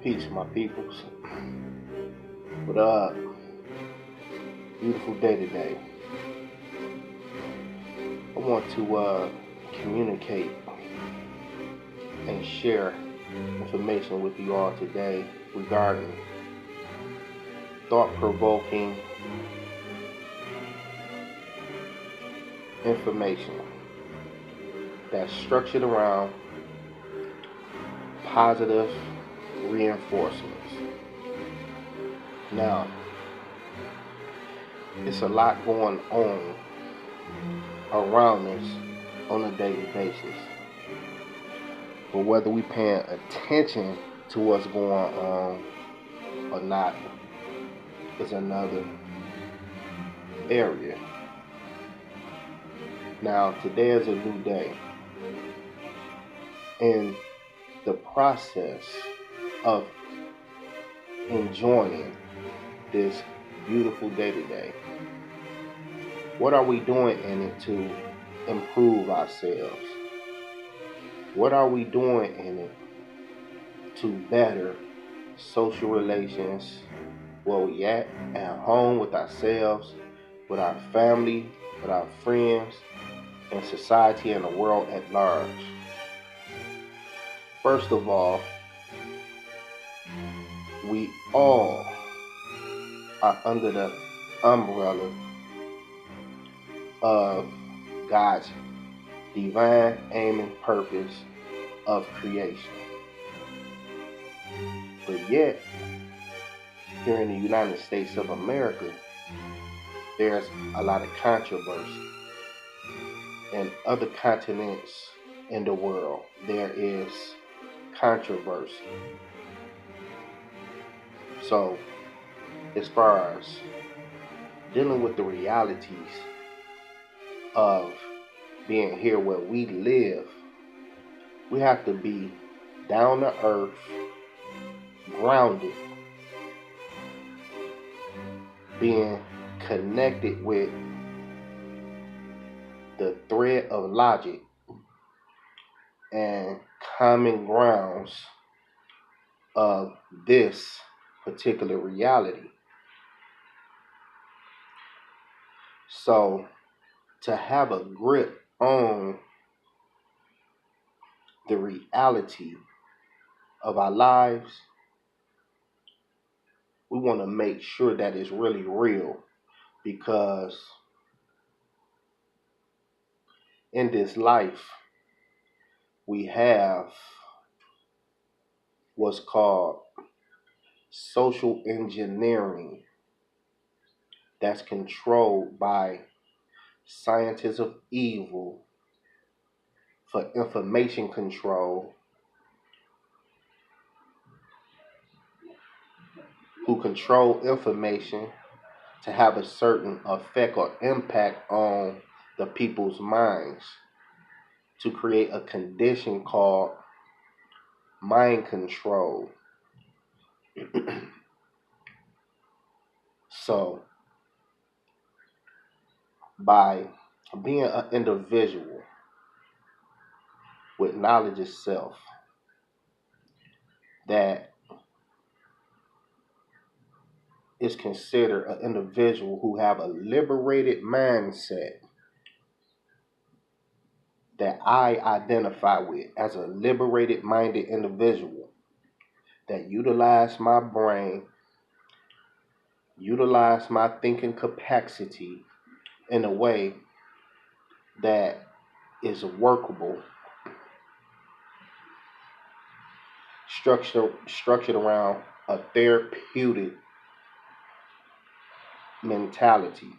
Peace, my peoples. What beautiful day today. I want to communicate and share information with you all today regarding thought-provoking information that's structured around positive reinforcements. Now, it's a lot going on around us on a daily basis. But whether we paying attention to what's going on or not is another area. Now, today is a new day. In the process of enjoying this beautiful day today, what are we doing in it to improve ourselves? What are we doing in it to better social relations where we at home with ourselves, with our family, with our friends, and society and the world at large? First of all, we all are under the umbrella of God's divine aim and purpose of creation. But yet, here in the United States of America, there's a lot of controversy. In other continents in the world, there is controversy. So, as far as dealing with the realities of being here where we live, we have to be down to earth, grounded, being connected with the thread of logic and common grounds of this particular reality. So, to have a grip on the reality of our lives, we want to make sure that it's really real, because in this life we have what's called social engineering that's controlled by scientists of evil for information control, who control information to have a certain effect or impact on the people's minds, to create a condition called mind control. So, by being an individual with knowledge of self, that is considered an individual who have a liberated mindset, that I identify with as a liberated minded individual, that utilize my brain, utilize my thinking capacity in a way that is workable, structured around a therapeutic mentality.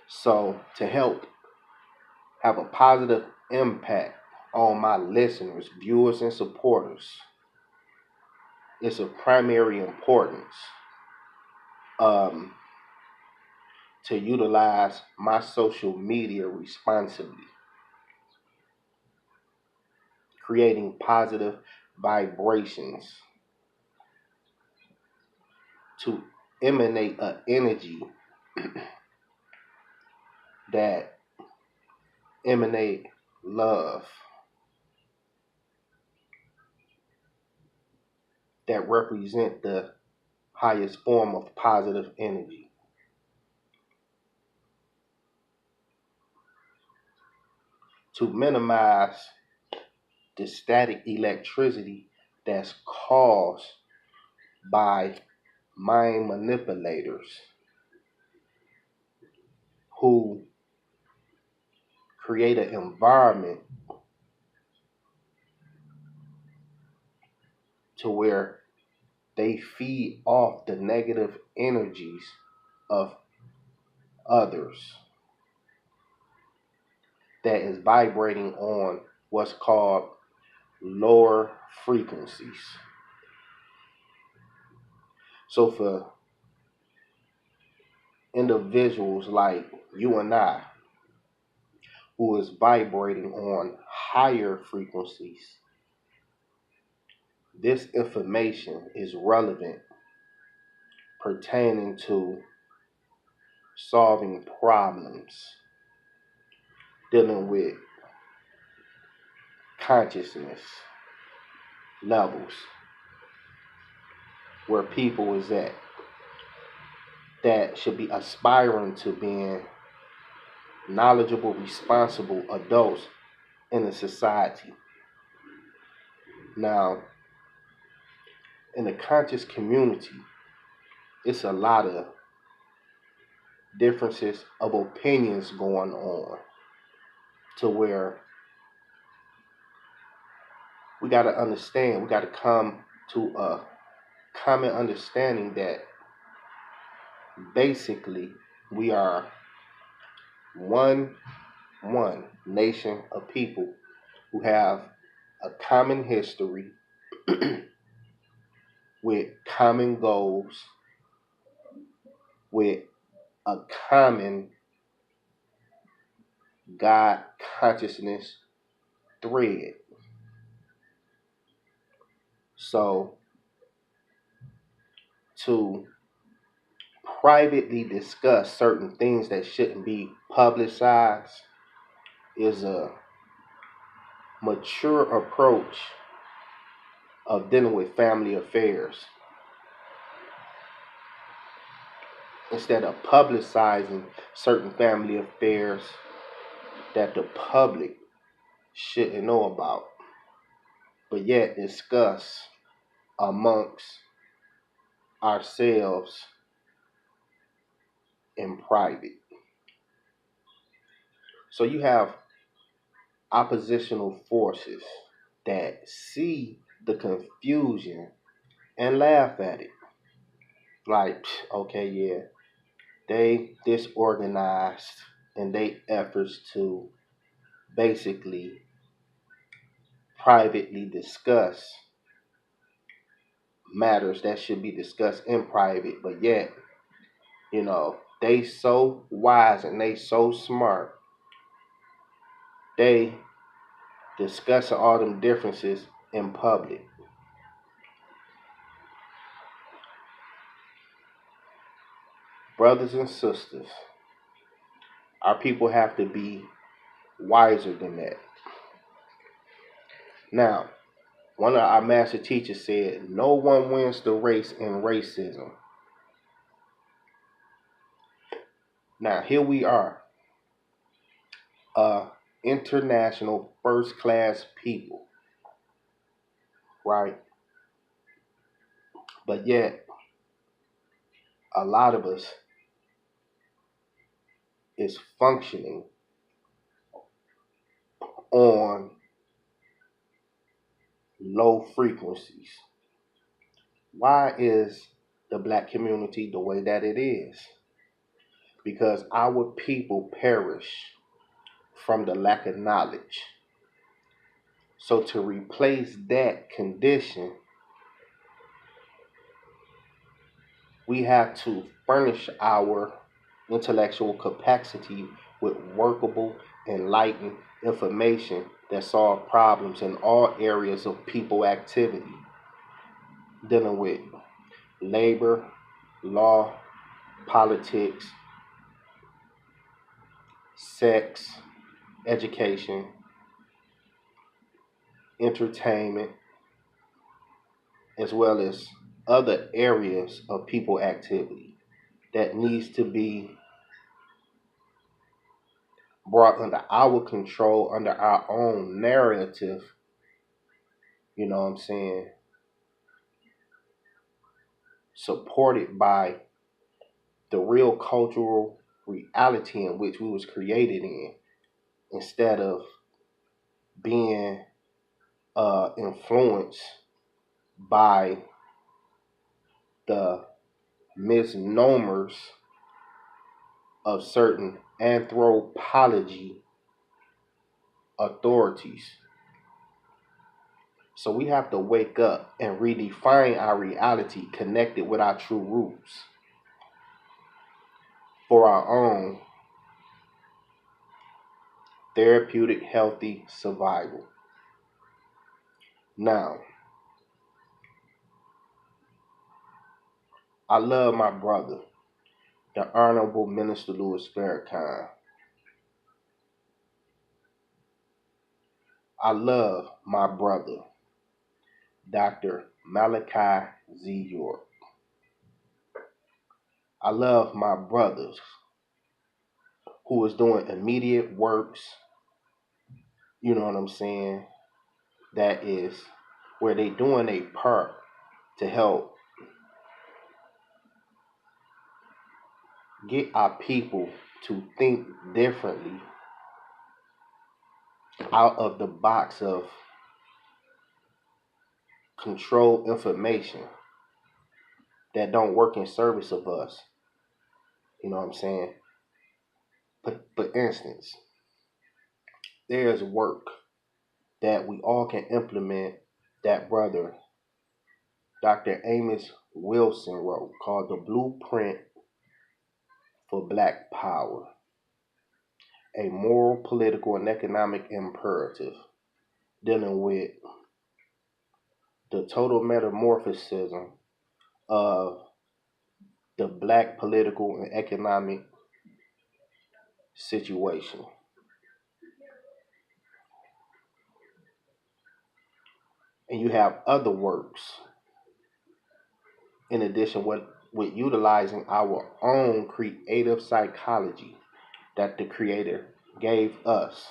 So, to help have a positive impact on my listeners, viewers, and supporters, it's of primary importance um, to utilize my social media responsibly, creating positive vibrations to emanate an energy that emanate love, that represent the highest form of positive energy. To minimize the static electricity that's caused by mind manipulators who create an environment to where they feed off the negative energies of others that is vibrating on what's called lower frequencies. So for individuals like you and I who is vibrating on higher frequencies, this information is relevant pertaining to solving problems dealing with consciousness levels where people is at that should be aspiring to being knowledgeable, responsible adults in a society. Now, in the conscious community, it's a lot of differences of opinions going on to where we got to understand, we got to come to a common understanding that basically we are one nation of people who have a common history with common goals, with a common God consciousness thread. So to privately discuss certain things that shouldn't be publicized is a mature approach of dealing with family affairs. Instead of publicizing certain family affairs that the public shouldn't know about, but yet discuss amongst ourselves in private. So you have oppositional forces that see the confusion and laugh at it. Like, okay, yeah, they disorganized in their efforts to basically privately discuss matters that should be discussed in private, but yet, they so wise and they so smart, they discussing all them differences in public. Brothers and sisters, our people have to be wiser than that. Now, one of our master teachers said, no one wins the race in racism. Now, here we are, international first class people, right? But yet, a lot of us is functioning on low frequencies. Why is the black community the way that it is? Because our people perish from the lack of knowledge. So to replace that condition, we have to furnish our intellectual capacity with workable, enlightened information that solve problems in all areas of people activity, dealing with labor, law, politics, sex, education, entertainment, as well as other areas of people activity that needs to be brought under our control, under our own narrative, you know what I'm saying, supported by the real cultural reality in which we was created in, instead of being influenced by the misnomers of certain anthropology authorities. So we have to wake up and redefine our reality connected with our true roots for our own therapeutic, healthy survival. Now, I love my brother, the Honorable Minister Louis Farrakhan. I love my brother, Dr. Malachi Z. York. I love my brothers who is doing immediate works, you know what I'm saying, that is where they doing a part to help get our people to think differently out of the box of controlled information that don't work in service of us. You know what I'm saying? But for instance, there's work that we all can implement that brother Dr. Amos Wilson wrote called The Blueprint for Black Power, a moral, political, and economic imperative dealing with the total metamorphosis of the black political and economic situation. And you have other works in addition with utilizing our own creative psychology that the creator gave us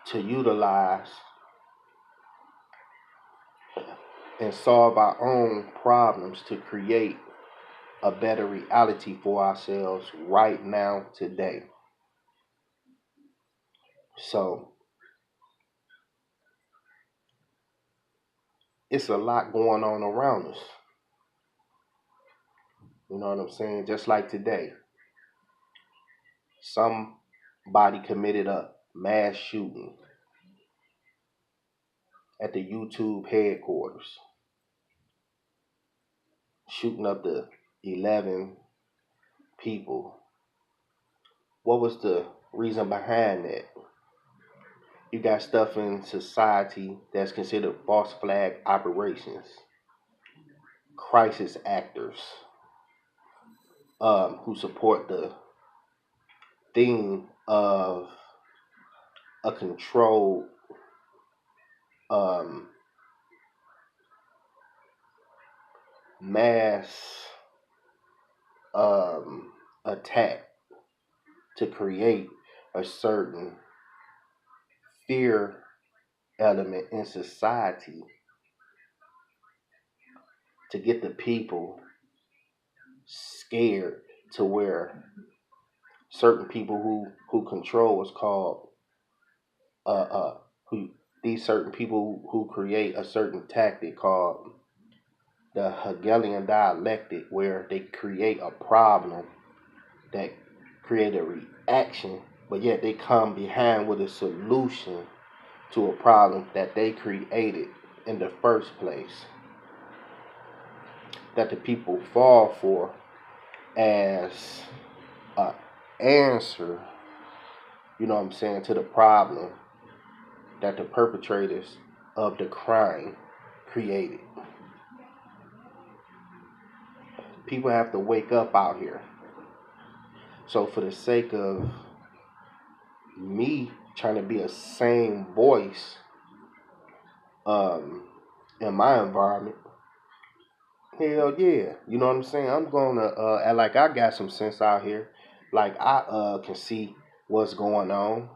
to utilize and solve our own problems to create a better reality for ourselves right now today. So it's a lot going on around us. You know what I'm saying? Just like today, somebody committed a mass shooting at the YouTube headquarters, shooting up to 11 people. What was the reason behind that? You got stuff in society that's considered false flag operations, crisis actors who support the theme of a controlled um, mass attack to create a certain fear element in society to get the people scared to where certain people who control what's called who these certain people who create a certain tactic called the Hegelian dialectic, where they create a problem that create a reaction, but yet they come behind with a solution to a problem that they created in the first place, that the people fall for as an answer, you know what I'm saying, to the problem that the perpetrators of the crime created. People have to wake up out here. So for the sake of me trying to be a same voice in my environment, hell yeah. You know what I'm saying? I'm gonna act like I got some sense out here. Like I can see what's going on.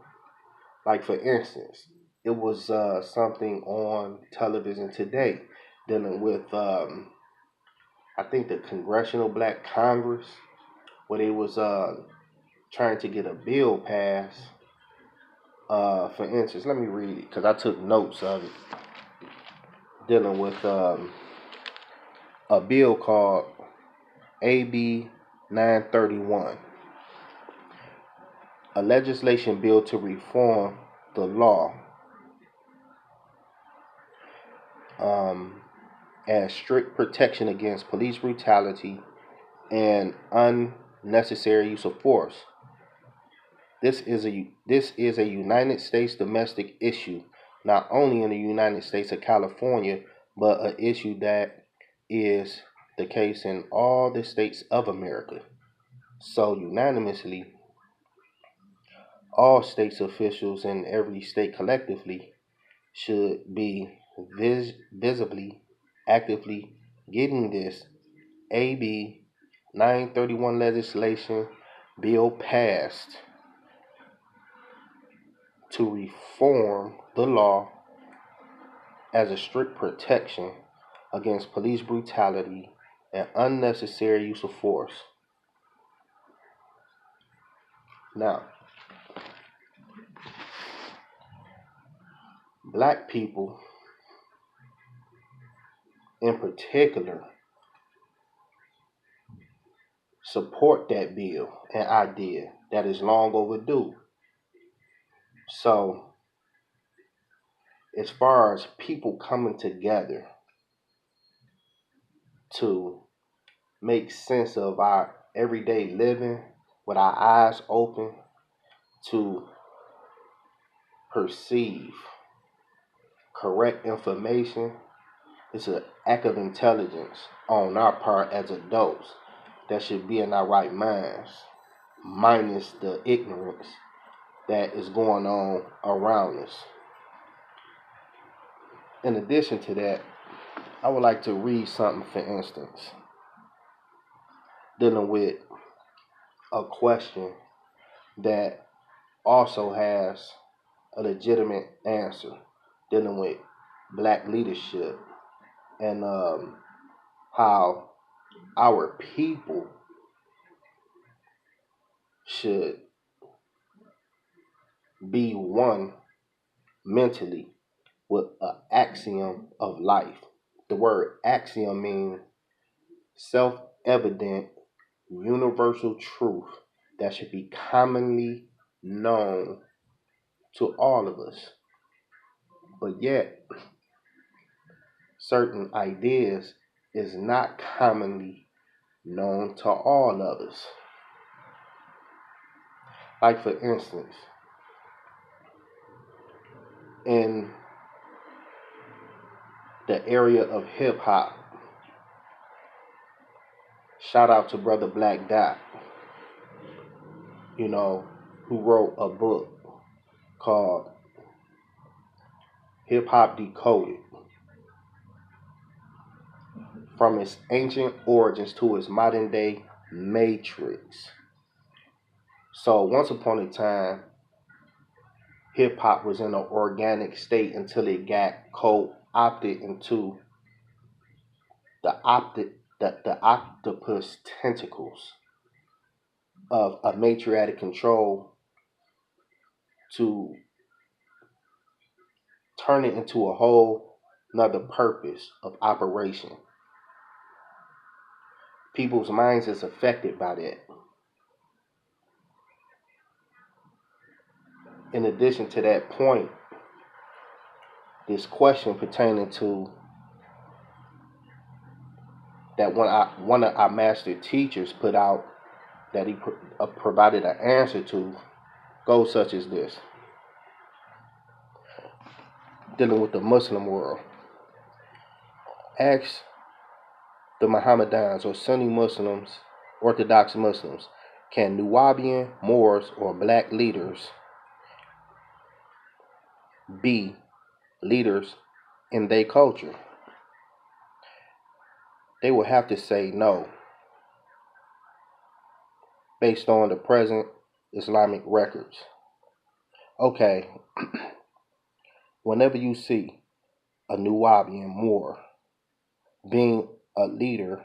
Like for instance, it was something on television today dealing with I think the Congressional Black Congress where they was trying to get a bill passed. For instance, let me read it because I took notes of it dealing with a bill called AB 931, a legislation bill to reform the law um, as strict protection against police brutality and unnecessary use of force. This is a United States domestic issue, not only in the United States of California, but an issue that is the case in all the states of America. So unanimously, all states officials in every state collectively should be visibly, actively getting this AB 931 legislation bill passed to reform the law as a strict protection against police brutality and unnecessary use of force. Now, black people in particular support that bill and idea that is long overdue. So, as far as people coming together to make sense of our everyday living with our eyes open to perceive correct information, it's an act of intelligence on our part as adults that should be in our right minds, minus the ignorance that is going on around us. In addition to that, I would like to read something, for instance, dealing with a question that also has a legitimate answer, dealing with black leadership and how our people should be one mentally with an axiom of life. The word axiom means self-evident, universal truth that should be commonly known to all of us. But yet, certain ideas is not commonly known to all of us. Like for instance, in the area of hip hop, shout out to Brother Black Dot, you know, who wrote a book called Hip Hop Decoded, from its ancient origins to its modern day matrix. So once upon a time, hip hop was in an organic state until it got co-opted into the octopus tentacles of a matriarchic control to turn it into a whole another purpose of operation. People's minds is affected by that. In addition to that point, this question pertaining to that one of our master teachers put out that he provided an answer to goes such as this, dealing with the Muslim world. Ask the Mohammedans or Sunni Muslims, Orthodox Muslims, can Nubian, Moors, or black leaders be leaders in their culture? they will have to say no based on the present Islamic records. Okay, whenever you see a Nuwabian Moor being a leader,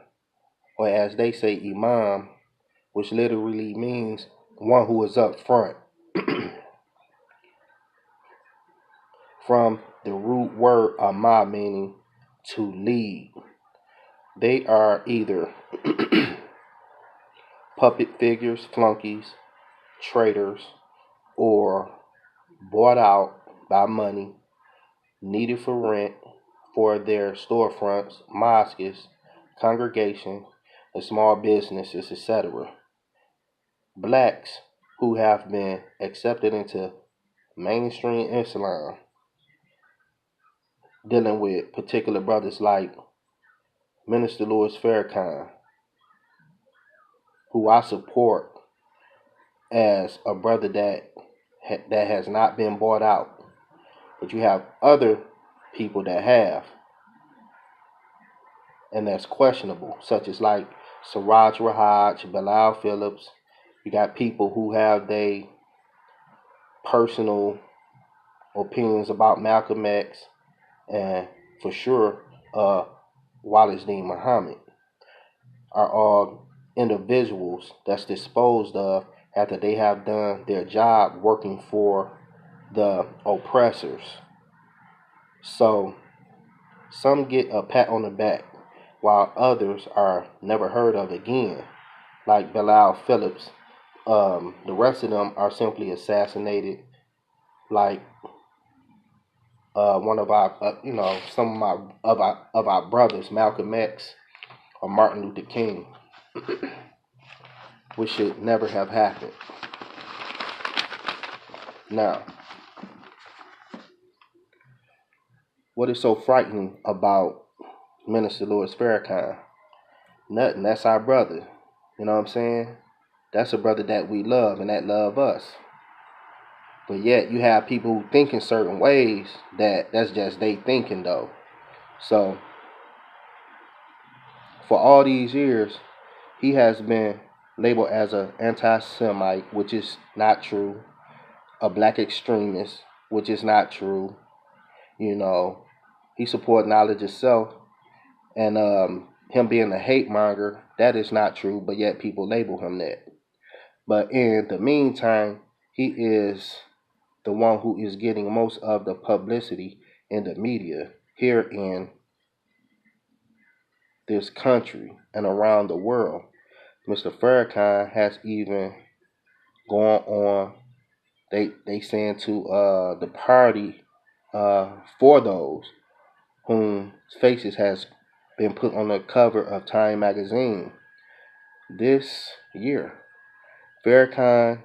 or as they say, Imam, which literally means one who is up front, from the root word Ama, meaning to lead. They are either puppet figures, flunkies, traitors, or bought out by money, needed for rent for their storefronts, mosques, congregations, and small businesses, etc. Blacks who have been accepted into mainstream Islam, dealing with particular brothers like Minister Louis Farrakhan, who I support as a brother that has not been bought out. But you have other people that have, and that's questionable, such as like Siraj Rahaj, Bilal Phillips. You got people who have their personal opinions about Malcolm X, and for sure, Wallace Dean Muhammad are all individuals that's disposed of after they have done their job working for the oppressors. So some get a pat on the back, while others are never heard of again, like Bilal Phillips. The rest of them are simply assassinated, like one of our, some of our brothers, Malcolm X or Martin Luther King, which should never have happened. Now, what is so frightening about Minister Louis Farrakhan? Nothing. That's our brother. You know what I'm saying? That's a brother that we love and that love us. But yet you have people who think in certain ways that's just they thinking though. So for all these years, he has been labeled as an anti-Semite, which is not true. A black extremist, which is not true. You know, he support knowledge itself, and him being a hate monger, that is not true. But yet people label him that. But in the meantime, he is the one who is getting most of the publicity in the media here in this country and around the world. Mr. Farrakhan has even gone on, they saying to the party for those whom faces has been put on the cover of Time magazine this year. Farrakhan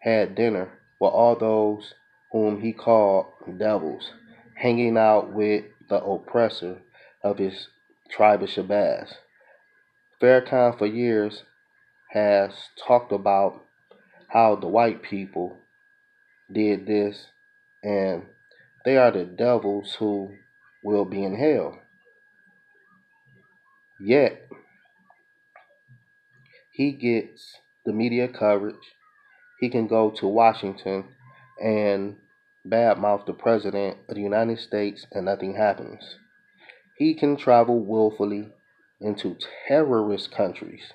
had dinner with all those whom he called devils, hanging out with the oppressor of his tribe of Shabazz. Farrakhan for years has talked about how the white people did this and they are the devils who will be in hell. Yet, he gets the media coverage. He can go to Washington and badmouth the President of the United States and nothing happens. He can travel willfully into terrorist countries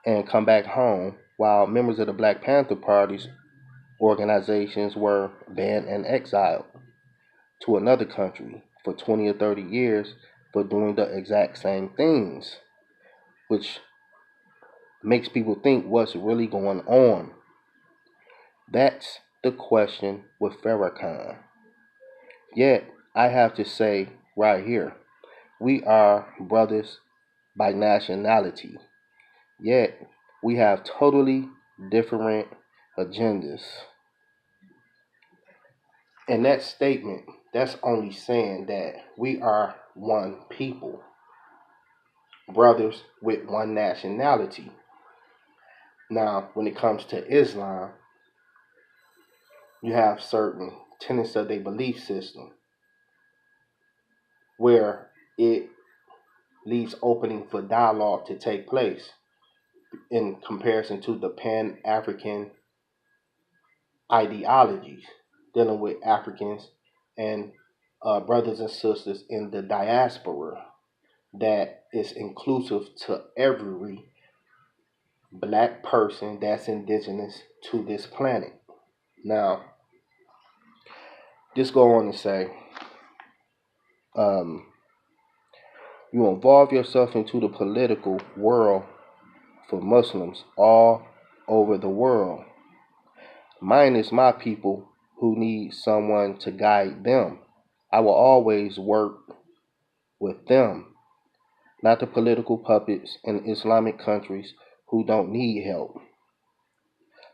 and come back home while members of the Black Panther Party's organizations were banned and exiled to another country for 20 or 30 years for doing the exact same things, which makes people think what's really going on. That's the question with Farrakhan. Yet, I have to say right here, we are brothers by nationality. Yet, we have totally different agendas. And that statement, that's only saying that we are one people, brothers with one nationality. Now, when it comes to Islam, you have certain tenets of their belief system where it leaves opening for dialogue to take place in comparison to the Pan African ideologies dealing with Africans and brothers and sisters in the diaspora that is inclusive to every black person that's indigenous to this planet. Now, just go on to say, um, you involve yourself into the political world for Muslims all over the world. Mine is my people who need someone to guide them. I will always work with them, not the political puppets in Islamic countries who don't need help.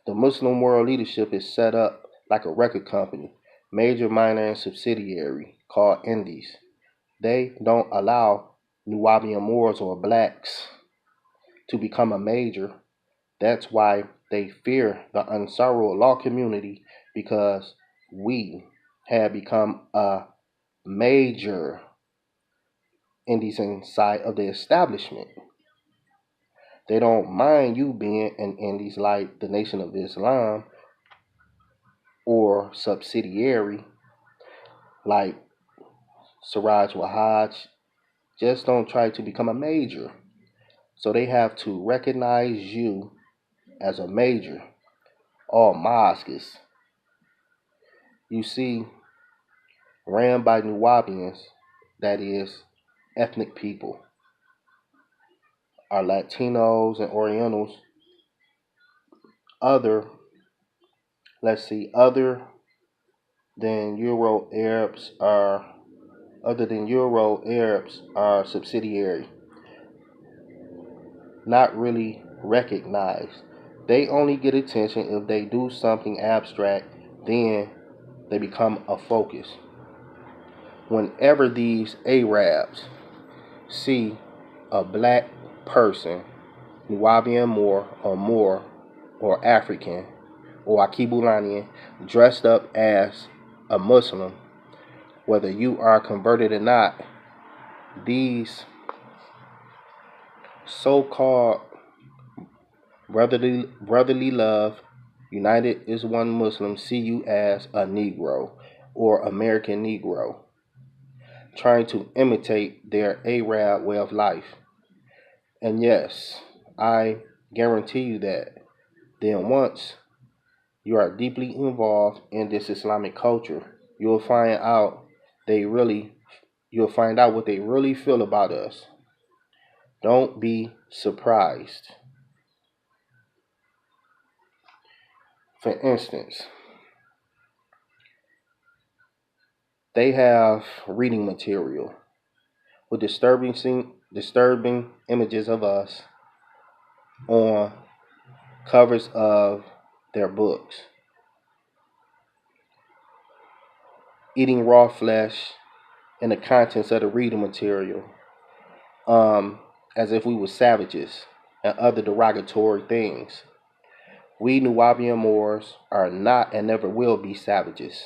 The Muslim world leadership is set up like a record company, major, minor, and subsidiary, called indies. They don't allow Nubian Moors or blacks to become a major. That's why they fear the Ansarul community, because we have become a major indies inside of the establishment. They don't mind you being an indies like the Nation of Islam or subsidiary like Siraj Wahaj. Just don't try to become a major. So they have to recognize you as a major. All mosques, you see, ran by Nubians, that is, ethnic people, are Latinos and Orientals. Other, let's see, than Euro Arabs are other than Euro Arabs are subsidiary, not really recognized. They only get attention if they do something abstract, then they become a focus. Whenever these Arabs see a black person, Nubian Moor, or African, or Akibulanian, dressed up as a Muslim, whether you are converted or not, these so-called brotherly love, united is one Muslim, see you as a Negro or American Negro, trying to imitate their Arab way of life. And yes, I guarantee you that then once you are deeply involved in this Islamic culture, you'll find out they really you'll find out what they really feel about us. Don't be surprised. For instance, they have reading material with disturbing images of us on covers of their books, eating raw flesh and the contents of the reading material, as if we were savages and other derogatory things. We Nubian Moors are not and never will be savages.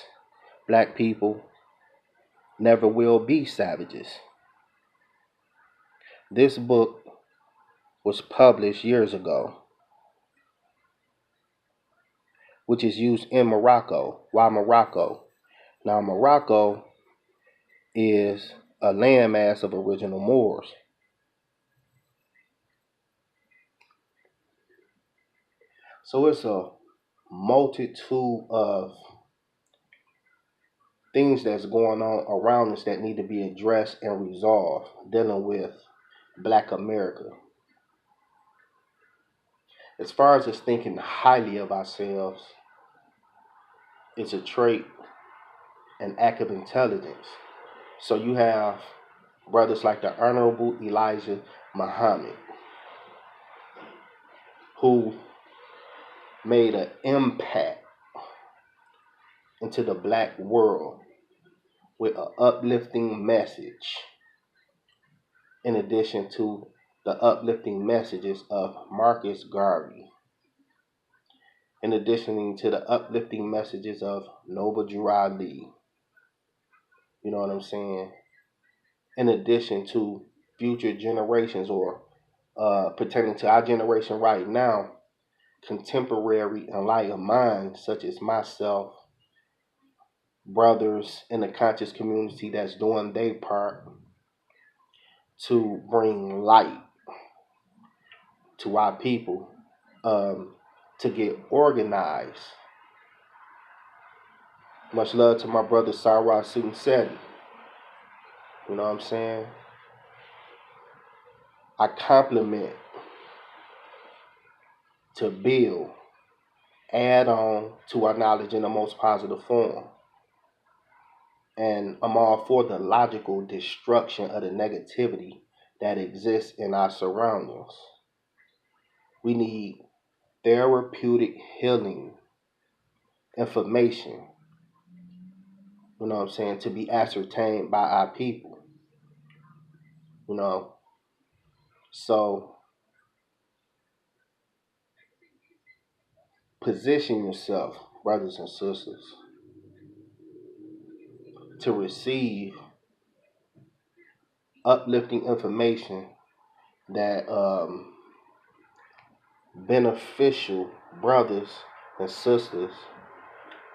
Black people never will be savages. This book was published years ago, which is used in Morocco. Why Morocco? Now, Morocco is a landmass of original Moors. So it's a multitude of things that's going on around us that need to be addressed and resolved dealing with Black America. As far as us thinking highly of ourselves, it's a trait, an act of intelligence. So you have brothers like the Honorable Elijah Muhammad, who made an impact into the black world with an uplifting message, in addition to the uplifting messages of Marcus Garvey, in addition to the uplifting messages of Noble Drew Ali. You know what I'm saying? In addition to future generations, or pertaining to our generation right now, contemporary enlightened minds such as myself, brothers in the conscious community that's doing their part to bring light to our people, to get organized. Much love to my brother Sarwa Sutin Seti. You know what I'm saying? I compliment to build, add on to our knowledge in the most positive form. And I'm all for the logical destruction of the negativity that exists in our surroundings. We need therapeutic healing information, you know what I'm saying, to be ascertained by our people, you know. So position yourself, brothers and sisters, to receive uplifting information that beneficial brothers and sisters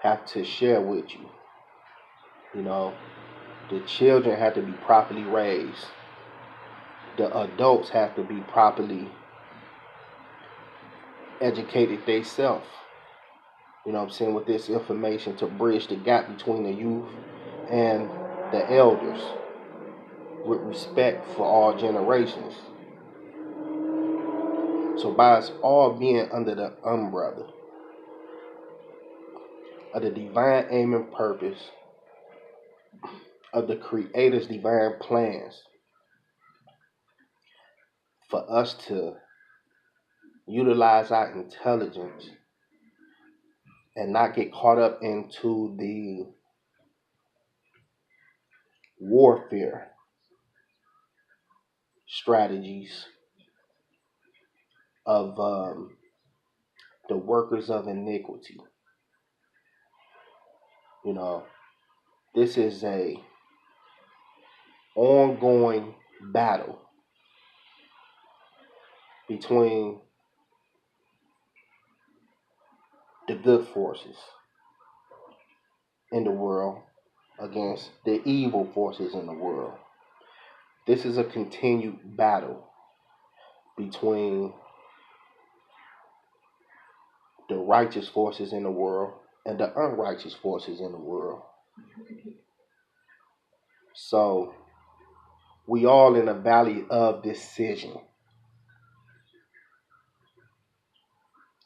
have to share with you. You know, the children have to be properly raised. The adults have to be properly educated themselves. You know what I'm saying, with this information to bridge the gap between the youth and the elders with respect for all generations. So by us all being under the umbrella of the divine aim and purpose of the Creator's divine plans for us to utilize our intelligence and not get caught up into the warfare strategies of the workers of iniquity. You know, this is a ongoing battle between the good forces in the world against the evil forces in the world. This is a continued battle between the righteous forces in the world and the unrighteous forces in the world. So we all in a valley of decision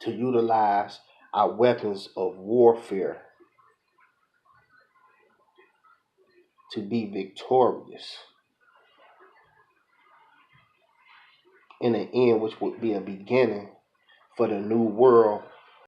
to utilize our weapons of warfare to be victorious in an end which would be a beginning for the new world